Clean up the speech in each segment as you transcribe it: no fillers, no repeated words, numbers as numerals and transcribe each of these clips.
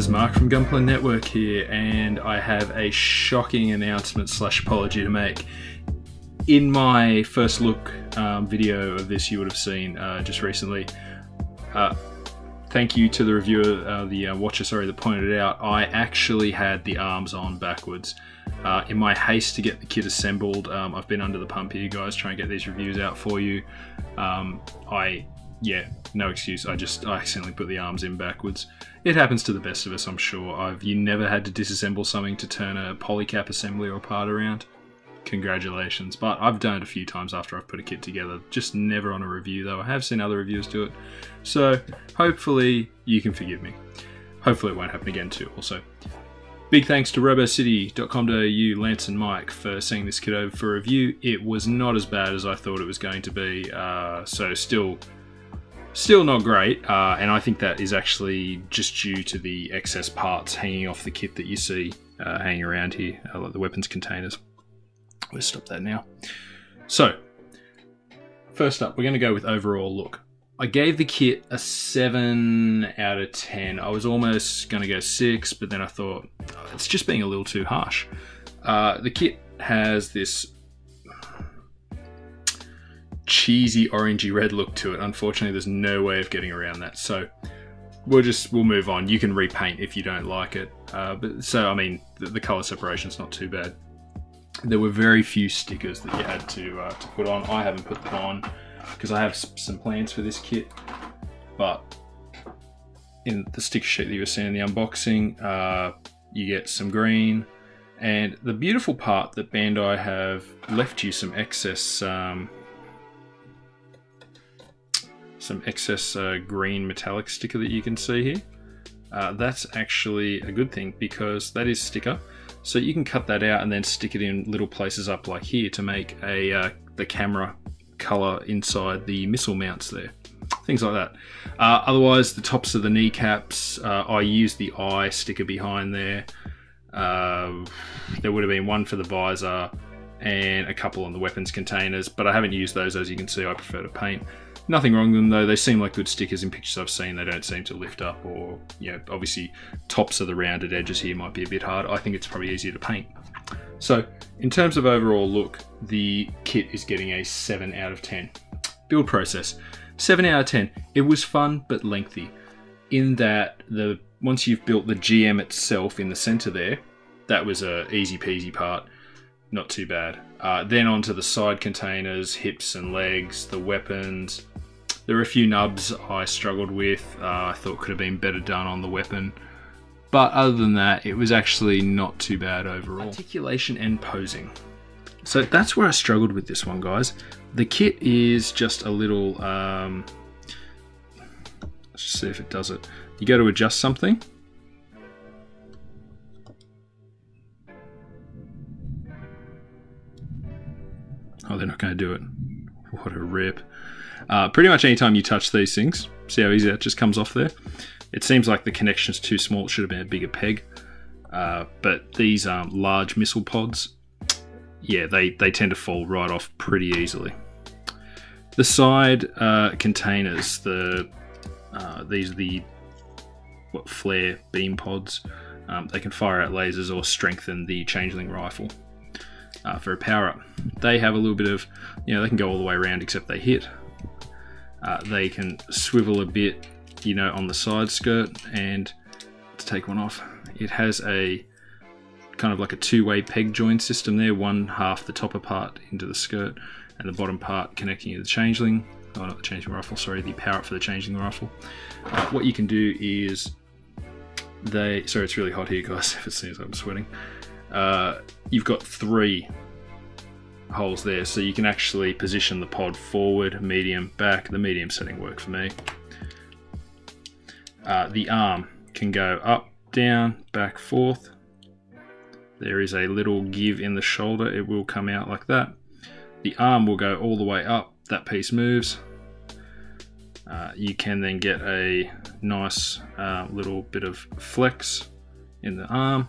guys, Mark from Gunpla Network here, and I have a shocking announcement slash apology to make. In my first look video of this you would have seen just recently, thank you to the reviewer, the watcher, sorry, that pointed it out, I actually had the arms on backwards. In my haste to get the kit assembled, I've been under the pump here, guys, trying to get these reviews out for you. Yeah, no excuse, I accidentally put the arms in backwards. It happens to the best of us, I'm sure. You never had to disassemble something to turn a polycap assembly or part around. Congratulations. But I've done it a few times after I've put a kit together, just never on a review though. I have seen other reviewers do it, so hopefully you can forgive me. Hopefully it won't happen again too also. Big thanks to robocity.com.au, Lance and Mike for sending this kit over for review. It was not as bad as I thought it was going to be, so still not great, and I think that is actually just due to the excess parts hanging off the kit that you see hanging around here, like the weapons containers. Let's stop that now. So, first up, we're going to go with overall look. I gave the kit a 7 out of 10. I was almost going to go 6, but then I thought, oh, it's just being a little too harsh. The kit has this cheesy orangey red look to it. Unfortunately, there's no way of getting around that, so we'll move on. You can repaint if you don't like it, but so I mean the color separation's not too bad. There were very few stickers that you had to put on. I haven't put them on because I have some plans for this kit, but in the sticker sheet that you were seeing in the unboxing, you get some green, and the beautiful part that Bandai have left you some excess green metallic sticker that you can see here. That's actually a good thing because that is sticker, so you can cut that out and then stick it in little places up like here to make the camera color inside the missile mounts there, things like that. Otherwise, the tops of the kneecaps, I used the eye sticker behind there. There would have been one for the visor and a couple on the weapons containers, but I haven't used those. As you can see, I prefer to paint. Nothing wrong with them though, they seem like good stickers in pictures I've seen. They don't seem to lift up, or, you know, obviously tops of the rounded edges here might be a bit hard. I think it's probably easier to paint. So in terms of overall look, the kit is getting a 7 out of 10. Build process, 7 out of 10. It was fun but lengthy, in that once you've built the GM itself in the center there, that was a easy peasy part, not too bad. Then onto the side containers, hips and legs, the weapons. There were a few nubs I struggled with, I thought could have been better done on the weapon. But other than that, it was actually not too bad overall. Articulation and posing. So that's where I struggled with this one, guys. The kit is just a little, let's see if it does it. You go to adjust something. Oh, they're not going to do it. What a rip. Pretty much anytime you touch these things, see how easy that just comes off there? It seems like the connection's too small. It should have been a bigger peg. But these large missile pods, yeah, they tend to fall right off pretty easily. The side containers, these are the flare beam pods. They can fire out lasers or strengthen the Changeling Rifle. For a power up, they have a little bit of, you know, they can go all the way around except they hit. They can swivel a bit, you know, on the side skirt, and to take one off, it has a kind of like a two-way peg joint system there, one half the topper part into the skirt and the bottom part connecting to the Changeling, oh not the Changeling Rifle, sorry, the power up for the Changeling Rifle. What you can do is sorry, it's really hot here, guys, if it seems like I'm sweating. You've got 3 holes there, so you can actually position the pod forward, medium, back. The medium setting worked for me. The arm can go up, down, back, forth. There is a little give in the shoulder, it will come out like that. The arm will go all the way up, that piece moves. You can then get a nice little bit of flex in the arm,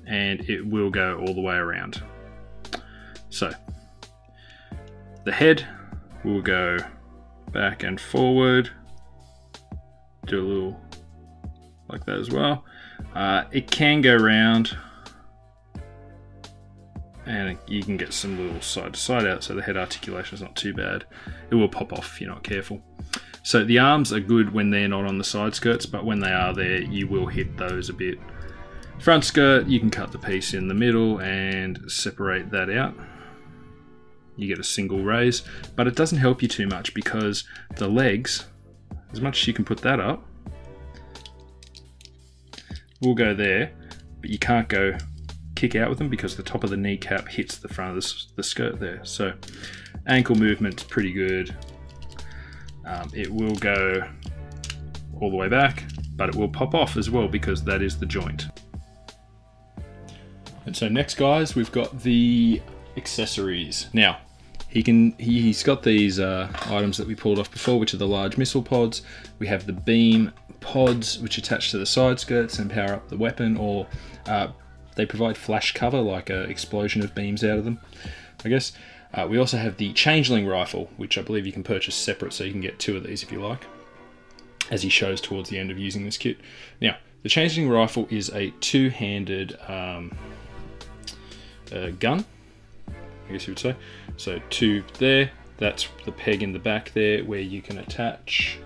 and it will go all the way around. So the head will go back and forward, do a like that as well. It can go round, and you can get some little side to side out, so the head articulation is not too bad. It will pop off if you're not careful. So the arms are good when they're not on the side skirts, but when they are there, you will hit those a bit. Front skirt, you can cut the piece in the middle and separate that out. You get a single raise, but it doesn't help you too much because the legs, as much as you can put that up, will go there, but you can't go kick out with them because the top of the kneecap hits the front of the skirt there. So ankle movement's pretty good. It will go all the way back, but it will pop off as well because that is the joint. And so next, guys, we've got the accessories. Now, he's got these items that we pulled off before, which are the large missile pods. We have the beam pods, which attach to the side skirts and power up the weapon, or they provide flash cover, like an explosion of beams out of them, I guess. We also have the Changeling Rifle, which I believe you can purchase separate, so you can get 2 of these if you like, as he shows towards the end of using this kit. Now, the Changeling Rifle is a 2-handed gun, I guess you would say. So 2 there, that's the peg in the back there where you can attach.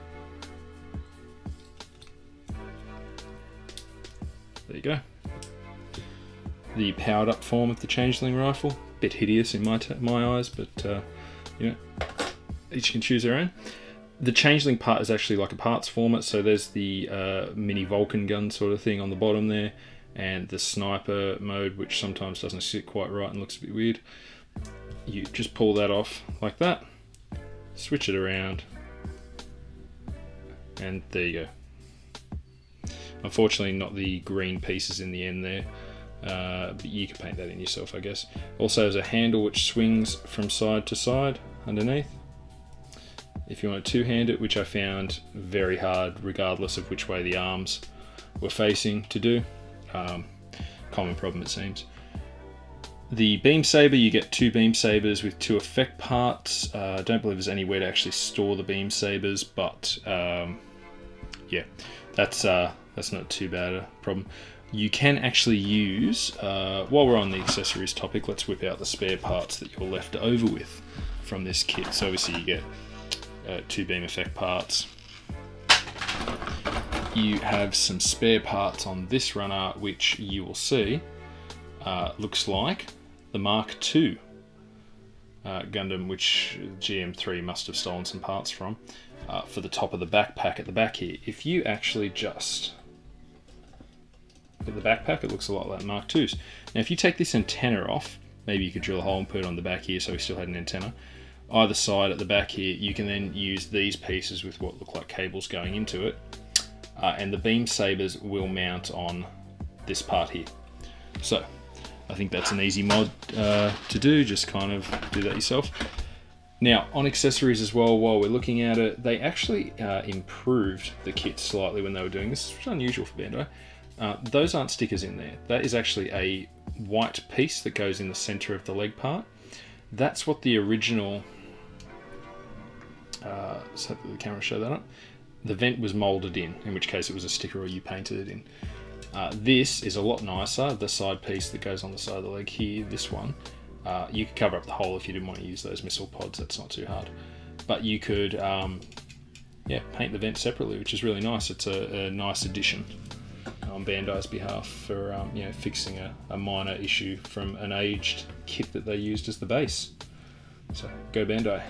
There you go. The powered up form of the Changeling Rifle. Bit hideous in my eyes, but you know, each can choose their own. The Changeling part is actually like a parts format, so there's the mini Vulcan gun sort of thing on the bottom there, and the sniper mode, which sometimes doesn't sit quite right and looks a bit weird. You just pull that off like that, switch it around, and there you go. Unfortunately, not the green pieces in the end there. But you can paint that in yourself, I guess. Also there's a handle which swings from side to side underneath. If you want to two-hand it, which I found very hard regardless of which way the arms were facing to do. Common problem it seems. The beam saber, you get 2 beam sabers with 2 effect parts. I don't believe there's anywhere to actually store the beam sabers, but yeah, that's not too bad a problem. You can actually use, while we're on the accessories topic, let's whip out the spare parts that you're left over with from this kit. So obviously you get 2 beam effect parts. You have some spare parts on this runner, which you will see looks like the Mark II Gundam, which GM3 must have stolen some parts from, for the top of the backpack at the back here. If you actually just look at the backpack, it looks a lot like Mark II's. Now if you take this antenna off, maybe you could drill a hole and put it on the back here so we still had an antenna. Either side at the back here, you can then use these pieces with what look like cables going into it, and the beam sabers will mount on this part here. So I think that's an easy mod to do, just kind of do that yourself. Now on accessories as well, while we're looking at it, they actually improved the kit slightly when they were doing this. It's unusual for Bandai. Those aren't stickers in there. That is actually a white piece that goes in the center of the leg part. That's what the original, so the camera show that up. The vent was molded in which case it was a sticker or you painted it in. This is a lot nicer, the side piece that goes on the side of the leg here, this one. You could cover up the hole if you didn't want to use those missile pods, that's not too hard. But you could yeah, paint the vent separately, which is really nice. It's a nice addition on Bandai's behalf for you know, fixing a minor issue from an aged kit that they used as the base. So go Bandai.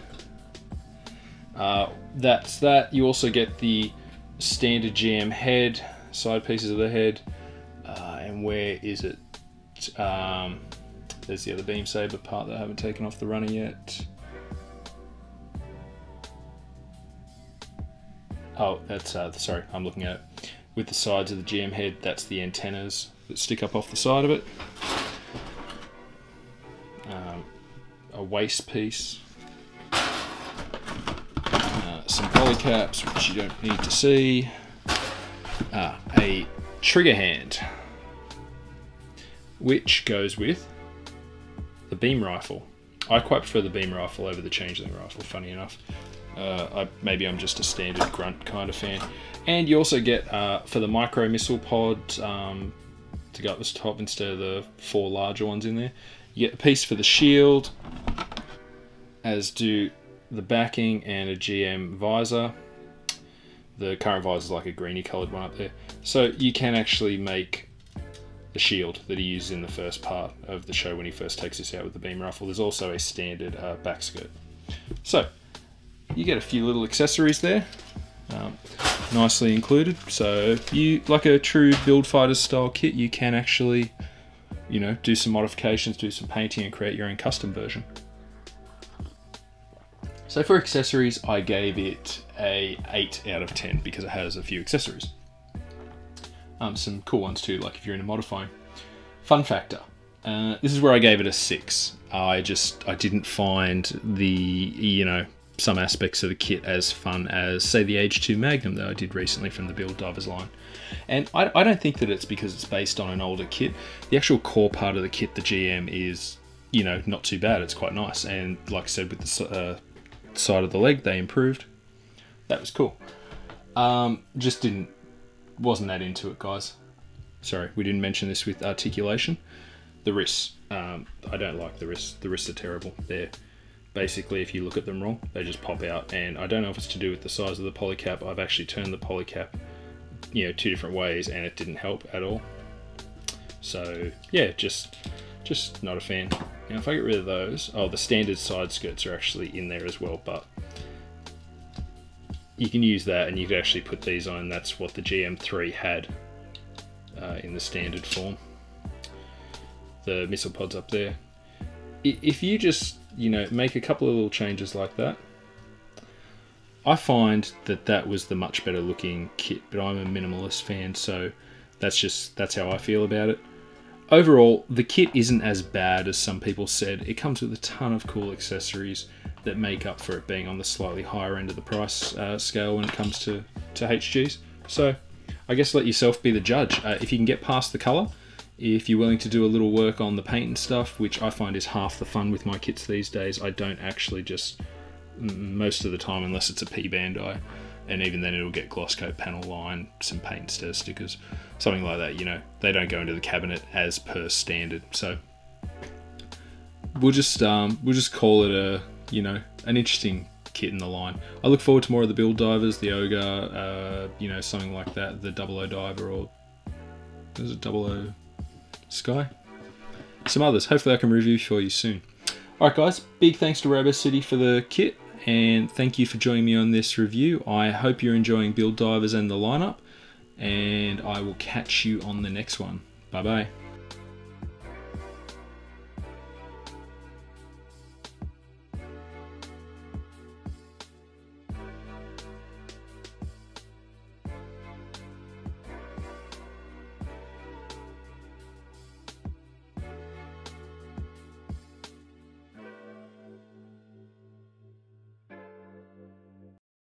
That's that. You also get the standard GM head, side pieces of the head, and where is it? There's the other beam saber part that I haven't taken off the runner yet. Oh, that's sorry, I'm looking at it. With the sides of the GM head, that's the antennas that stick up off the side of it. A waist piece. Some polycaps, which you don't need to see. A trigger hand, which goes with the beam rifle. I quite prefer the beam rifle over the Changeling Rifle, funny enough. Maybe I'm just a standard grunt kind of fan. And you also get, for the micro missile pod, to go up this top instead of the 4 larger ones in there, you get a piece for the shield, as do the backing and a GM visor. The current visor is like a greeny coloured one up there. So you can actually make the shield that he uses in the first part of the show when he first takes this out with the beam rifle. There's also a standard back skirt. So you get a few little accessories there, nicely included. So if you like a true build fighters style kit, you can actually, you know, do some modifications, do some painting, and create your own custom version. So for accessories, I gave it a 8 out of 10 because it has a few accessories. Some cool ones too, like if you're into modifying. Fun factor. This is where I gave it a 6. I didn't find the, you know, some aspects of the kit as fun as, say, the H2 Magnum that I did recently from the Build Divers line. And I don't think that it's because it's based on an older kit. The actual core part of the kit, the GM, is, you know, not too bad. It's quite nice. And like I said, with the side of the leg, they improved. That was cool. Wasn't that into it, guys. Sorry, we didn't mention this with articulation. The wrists. I don't like the wrists. The wrists are terrible. They're basically, if you look at them wrong, they just pop out. And I don't know if it's to do with the size of the polycap. I've actually turned the polycap, you know, 2 different ways, and it didn't help at all. So yeah, just not a fan. Now if I get rid of those, the standard side skirts are actually in there as well, but you can use that, and you could actually put these on, and that's what the GM3 had in the standard form. The missile pod's up there. If you just, you know, make a couple of little changes like that, I find that was the much better looking kit, but I'm a minimalist fan, so that's how I feel about it. Overall, the kit isn't as bad as some people said. It comes with a ton of cool accessories that make up for it being on the slightly higher end of the price scale when it comes to HGs. So I guess let yourself be the judge. If you can get past the colour, if you're willing to do a little work on the paint and stuff, which I find is half the fun with my kits these days. I don't actually just, most of the time, unless it's a P-Bandai, and even then it'll get gloss coat, panel line, some paint instead of stickers, something like that, you know. They don't go into the cabinet as per standard. So we'll just call it a, you know, an interesting kit in the line. I look forward to more of the Build Divers, the Ogre, you know, something like that, the 00 Diver, or is it 00 Sky? Some others. Hopefully I can review for you soon. Alright guys, big thanks to Robo City for the kit, and thank you for joining me on this review. I hope you're enjoying Build Divers and the lineup, and I will catch you on the next one. Bye bye.